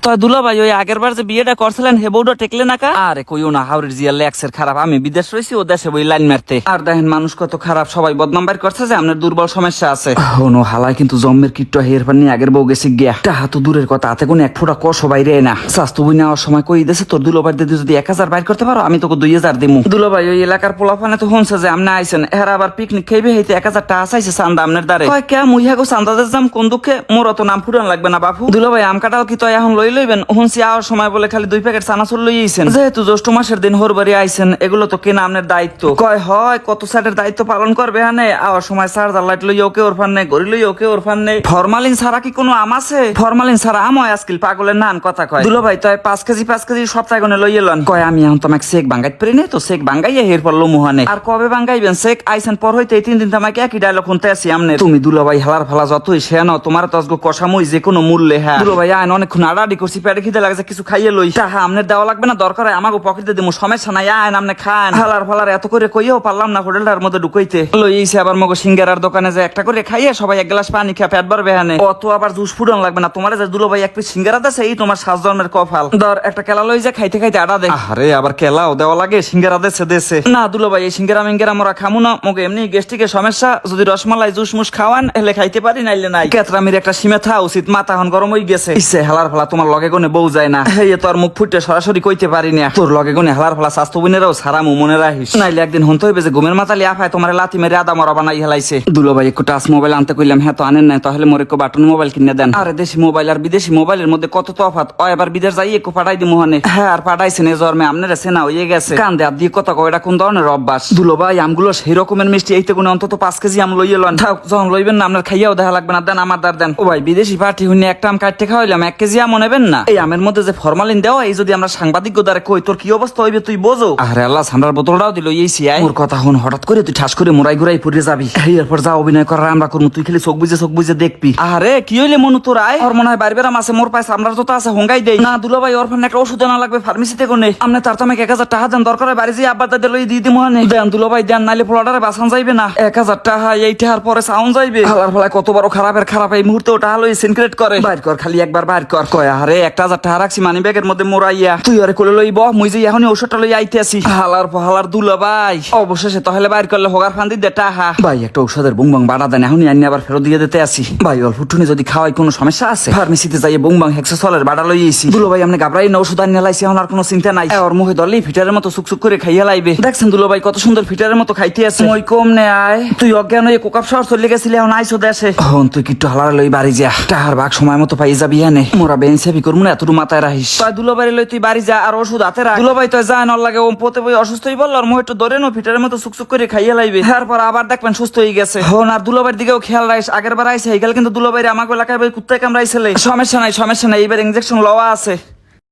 তো দুলা ভাই ওই আগের বার যে বিয়েটা করছিলেন হে বউটা টেকলে না কা? আরে কইও না, হাওড়ের জিয়া লেক্সের খারাপ। আমি বিদেশ রয়েছি, ও দেশে বই লাইন মারতে। আর দেখেন মানুষ কত খারাপ, সবাই বদনাম বাইর করছে যে আপনার দুর্বল সমস্যা আছে। হনো হালাই কিন্তু জম্মের কিট্টো হের পানি আগের বউ গেছে গিয়া। টাহা তো দূরের কথা, হাতে কোন এক ফোঁটা কষ বাইরে না। স্বাস্থ্য বই নেওয়ার সময় কই দেশে তোর দুলোবার দিদি যদি 1000 বাইর করতে পারো, আমি তোকে 2000 দিমু। দুলো ভাই ওই এলাকার পোলাফানে তো শুনছে যে আপনি আইছেন, এরা আবার পিকনিক খাইবে, হইতে 1000 টাকা চাইছে চান্দা আপনার দ্বারে। কয় কে মুইহা গো চান্দাদের যাম কোন দুঃখে, মোর অত নাম ফুটান লাগবে না বাপু। দুলো ভাই আম কাটাল কি তো এখন লই লইবেন? শুনছি আওয়ার সময় বলে খালি 2 প্যাকেট চানাচুর লই আইছেন। যেহেতু জ্যৈষ্ঠ মাসের দিন হোর বাড়ি আইছেন, এগুলো তো কেনা আপনার দায়িত্ব। কয় হয় কত সাইডের দায়িত্ব পালন করবে হানে। আওয়ার সময় চার্জার লাইট লই ওকে ওর ফান নেই, ঘড়ি লই ওকে ওর ফান নেই। ফরমালিন ছাড়া কি কোনো আম আছে? ফরমালিন ছাড়া আম হয় আজকাল, পাগলের নান কথা কয়। দুলো ভাই তাই 5 কেজি সপ্তাহে গনে লই এলেন। কয় আমি এখন তোমাকে চেক বাঙ্গাইতে পারি নে, তো চেক বাঙ্গাইয়া হের পর লমুহানে। আর কবে বাঙ্গাইবেন চেক? আইছেন পর হইতে 3 দিন তোমাকে একই ডায়লগ শুনতে আসি আমনে। তুমি দুলো ভাই হালার ফালা যতই সে নাও, তোমার তো আজকে কষামই যে কোনো মূল্যে। হ্যাঁ দুলো ভাই আইন অনেকক্ষণ আড়াআড়ি করছি, পেটে খিদে লাগছে, কিছু খাইয়ে লই। টাহা আমনে দেওয়া লাগবে না, দরকার হয় আমাকে পকেটে দিমু, সমস্যা নাই। আইন আমনে খান। হালার ফালার এত করে কইও পারলাম না হোটেলটার মধ্যে ঢুকাইতে। লইছে আবার মগো সিঙ্গারার দোকানে যে একটা করে খাইয়ে সবাই 1 গ্লাস পানি খেয়ে পেট ভরবে হানে। অত আবার জুস ফুডন লাগবে না তোমার। যে দুলো ভাই 1 পিস সিঙ্গারা দেছে, এই তোমার 7 জন্মের কপাল। ধর একটা কেলা লই যা, খাইতে খাইতে আড়া দে। আরে আবার কেলাও দেওয়া লাগে, সিঙ্গারা দেছে না দুলো ভাই। এই সিঙ্গারা মিঙ্গারা মোরা খামু না, মগে এমনি গ্যাস্ট্রিকের সমস্যা। যদি রসমালাই জুস মুস খাওয়ান এলে খাইতে পারি, নাইলে নাই। কেতরামির একটা সীমা থা উচিত, মাথা হন গরম হই গেছে। ইসে হালার ফালা তোমার লগে গনে বউ যায় না, এই তো আর মুখ ফুটে সরাসরি কইতে পারি না। তোর লগে গনে হালার ফালা স্বাস্থ্য বোনেরাও সারা মনে রাখিস, নাইলে একদিন হনতে হইবে যে ঘুমের মাতালি আফায় তোমার লাথি মেরে আদা মরা বানাই হেলাইছে। দুলো ভাই একটু টাচ মোবাইল আনতে কইলাম, হ্যাঁ তো আনেন নাই, তাহলে মোর একটু বাটন মোবাইল কিনে দেন। আরে দেশি মোবাইল আর বিদেশি মোবাইলের মধ্যে কত তফাৎ। ও এবার বিদেশ যাই একটু পাঠাই দি মোহনে। হ্যাঁ আর পাঠাইছেন এ জন্মে আপনারা সেনা হয়ে গেছে। কান্দে আর দিয়ে কথা কয়, এটা কোন ধরনের অভ্যাস? দুলো ভাই আমগুলো সেই রকমের মিষ্টি, এইতে কোনো অন্তত 5 কেজি আম লইয়ে লন। যখন লইবেন না আপনার খাইয়াও দেখা লাগবে না, দেন আমার দার দেন। ও ভাই বিদেশি পার্টি হইনি একটা আম কাটতে খাওয়াইলাম, 1 কেজি আম নেবেন না? এই আমের মধ্যে যে ফরমালিন দেওয়া, এই যদি আমরা সাংবাদিক দ্বারা কই তোর কি অবস্থা হইবে তুই বোঝো। আরে আল্লাহ সান্ডার বোতলটাও দিল এইছি। ওর কথা হন হঠাৎ করে তুই ঠাস করে মোরাই ঘুরাই পড়ে যাবি। এরপর যা অভিনয় করার আমরা করবো, তুই খালি চোখ বুঝে দেখবি। আরে কি হইলে মনু তোর আয়? ওর মনে হয় বাইরে বেরাম আছে, মোর পায়ে সামরার যত আছে হোঙ্গাই দেই না। দুলো ভাই ওর ফান একটা ওষুধ আনা লাগবে ফার্মেসিতে কোনে। আপনি তার তো আমাকে 1000 টাকা দেন, দরকার হয় বাড়ি যেয়ে আব্বার দাদা লই দিয়ে দিমু হানে। দেন দুলো ভাই দেন, নাইলে পোলাটারে বাঁচান যাইবে না। 1000 টাকা এই টাকার পরে সাউন্ড যাইবে। হালার ফলায় কত বড় খারাপের খারাপ, এই মুহূর্তে ওটা হলো সিনক্রেট করে বাইর কর, খালি একবার বাইর কর। কয় আরে 1000 টাকা রাখছি মানি ব্যাগের মধ্যে মোরাইয়া, তুই আরে কোলে লইব, মুই যে এখনই ওষুধটা লই আইতে আসি। হালার দুলো ভাই অবশেষে তাহলে বাইর করলে হোগার ফান্দি দে টাহা। ভাই একটা ঔষধের বুংবাং বাড়া দেন, এখনই আনি আবার ফেরত দিয়ে দিতে আসি। ভাই অল্পটুনি যদি খাওয়াই কোনো সমস্যা আছে? ফার্মেসিতে যাই বুংবাং হেক্সাসলের বাড়া লই আইছি। দুলো ভাই আপনি ঘাবড়াই না, ওষুধ আনি লাইছি, এখন আর কোনো চিন্তা নাই। ওর মুখে ধরলেই ফিটারের মতো সুকসুক করে খাইয়া লাইবে। দেখছেন দুলো ভাই কত সুন্দর ফিটারের মতো খাইতে আছে। মই কম নে আয়, তুই অজ্ঞান হয়ে কোকাপ শহর চলে গেছিলি, এখন আইসো দেশে। হন তুই কিট্টু হালার লই বাড়ি যা, টাহার ভাগ সময় মতো পাই যাবি হানে। মোরা বেঞ্চেবি করবো না, এতটু মাথায় রাখিস। তাই দুলো ভাই লই তুই বাড়ি যা, আর ওষুধ হাতে রাখ। দুলো ভাই তো যায় নল লাগে, ও পোতে বই অসুস্থই বলল, আর মুখ একটু ধরে নো ফিটারের মতো সুকসুক করে খাইয়া লাইবে। এরপর আবার দেখবেন সুস্থ হয়ে গেছে। হন আর দুলো ভাইয়ের দিকেও খেয়াল রাখিস। আগের বার আইসে এইখাল কিন্তু দুলো ভাই আমাকে এলাকায় কুত্তায় কামড়াইছিলে। সমস্যা নাই, এইবার ইনজেকশন লওয়া আছে।